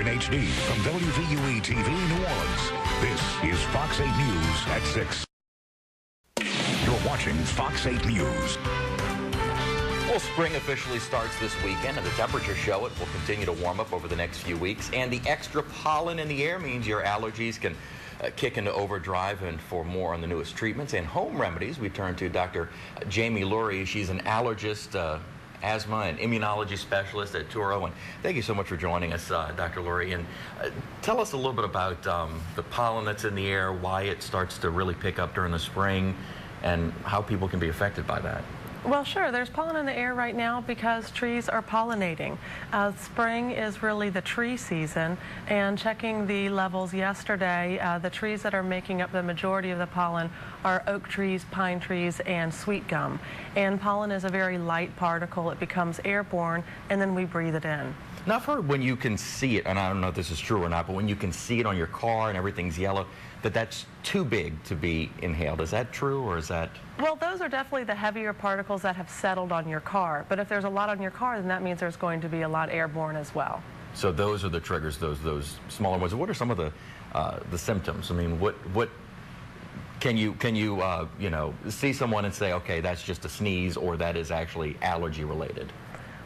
in HD from WVUE TV New Orleans. This is Fox 8 News at 6. You're watching Fox 8 News. Well, spring officially starts this weekend, and the temperatures show it will continue to warm up over the next few weeks. And the extra pollen in the air means your allergies can kick into overdrive. And for more on the newest treatments and home remedies, we turn to Dr. Jamie Lurie. She's an allergist, asthma and immunology specialist at Touro. And thank you so much for joining us, Dr. Lurie. And tell us a little bit about the pollen that's in the air, why it starts to really pick up during the spring, and how people can be affected by that. Well, sure. There's pollen in the air right now because trees are pollinating. Spring is really the tree season, and checking the levels yesterday, the trees that are making up the majority of the pollen are oak trees, pine trees, and sweet gum. And pollen is a very light particle. It becomes airborne, and then we breathe it in. Now, I've heard when you can see it, and I don't know if this is true or not, but when you can see it on your car and everything's yellow, that's too big to be inhaled. Is that true, or is that? Well, those are definitely the heavier particles that have settled on your car. But if there's a lot on your car, then that means there's going to be a lot airborne as well. So those are the triggers, those smaller ones. What are some of the symptoms? I mean, what can you you know, see someone and say, okay, that's just a sneeze, or that is actually allergy related?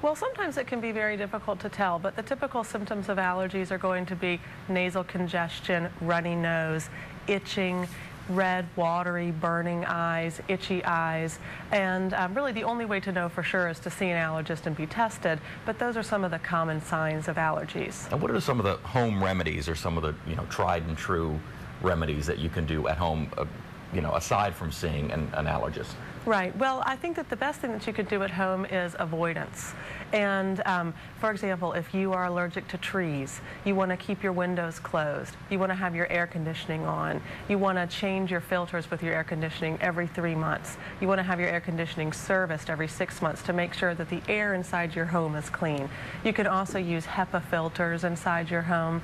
Well, sometimes it can be very difficult to tell, but the typical symptoms of allergies are going to be nasal congestion, runny nose, itching, red, watery, burning eyes, itchy eyes, and really the only way to know for sure is to see an allergist and be tested, but those are some of the common signs of allergies. And what are some of the home remedies, or some of the tried and true remedies that you can do at home, aside from seeing an allergist? Right. Well, I think that the best thing that you could do at home is avoidance. And for example, if you are allergic to trees, you want to keep your windows closed. You want to have your air conditioning on. You want to change your filters with your air conditioning every 3 months. You want to have your air conditioning serviced every 6 months to make sure that the air inside your home is clean. You can also use HEPA filters inside your home.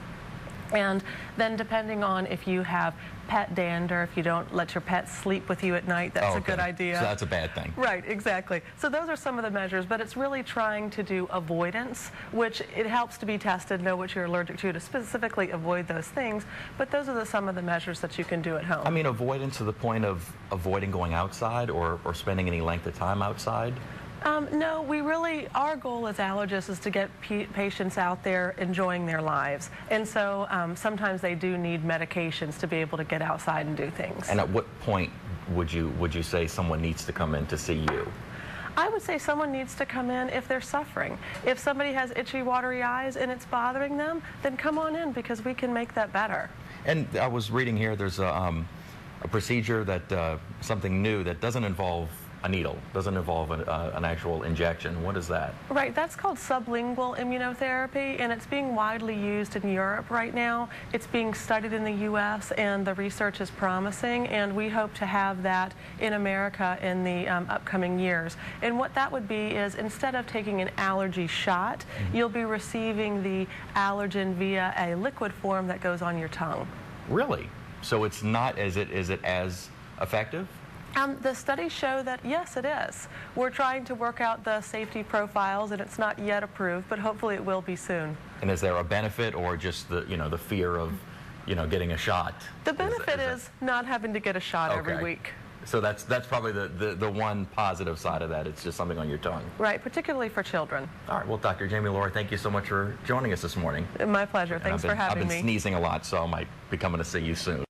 And then depending on if you have pet dander, if you don't let your pet sleep with you at night, that's a good idea. So that's a bad thing. Right, exactly. So those are some of the measures, but it's really trying to do avoidance, which it helps to be tested, know what you're allergic to specifically avoid those things, but those are some of the measures that you can do at home. I mean, avoidance to the point of avoiding going outside or spending any length of time outside? No, our goal as allergists is to get patients out there enjoying their lives. And so sometimes they do need medications to be able to get outside and do things. And at what point would you say someone needs to come in to see you? I would say someone needs to come in if they're suffering. If somebody has itchy, watery eyes and it's bothering them, then come on in, because we can make that better. And I was reading here, there's a procedure that, something new that doesn't involve a needle, doesn't involve an actual injection. What is that? Right, that's called sublingual immunotherapy, and it's being widely used in Europe right now. It's being studied in the U.S., and the research is promising, and we hope to have that in America in the upcoming years. And what that would be is, instead of taking an allergy shot, you'll be receiving the allergen via a liquid form that goes on your tongue. Really? So it's not, is it as effective? The studies show that, yes, it is. We're trying to work out the safety profiles, and it's not yet approved, but hopefully it will be soon. And is there a benefit, or just the fear of, getting a shot? The benefit is not having to get a shot every week. So that's probably the one positive side of that. It's just something on your tongue. Right, particularly for children. All right. Well, Dr. Jamie Lurie, thank you so much for joining us this morning. My pleasure. Thanks for having me. I've been sneezing a lot, so I might be coming to see you soon.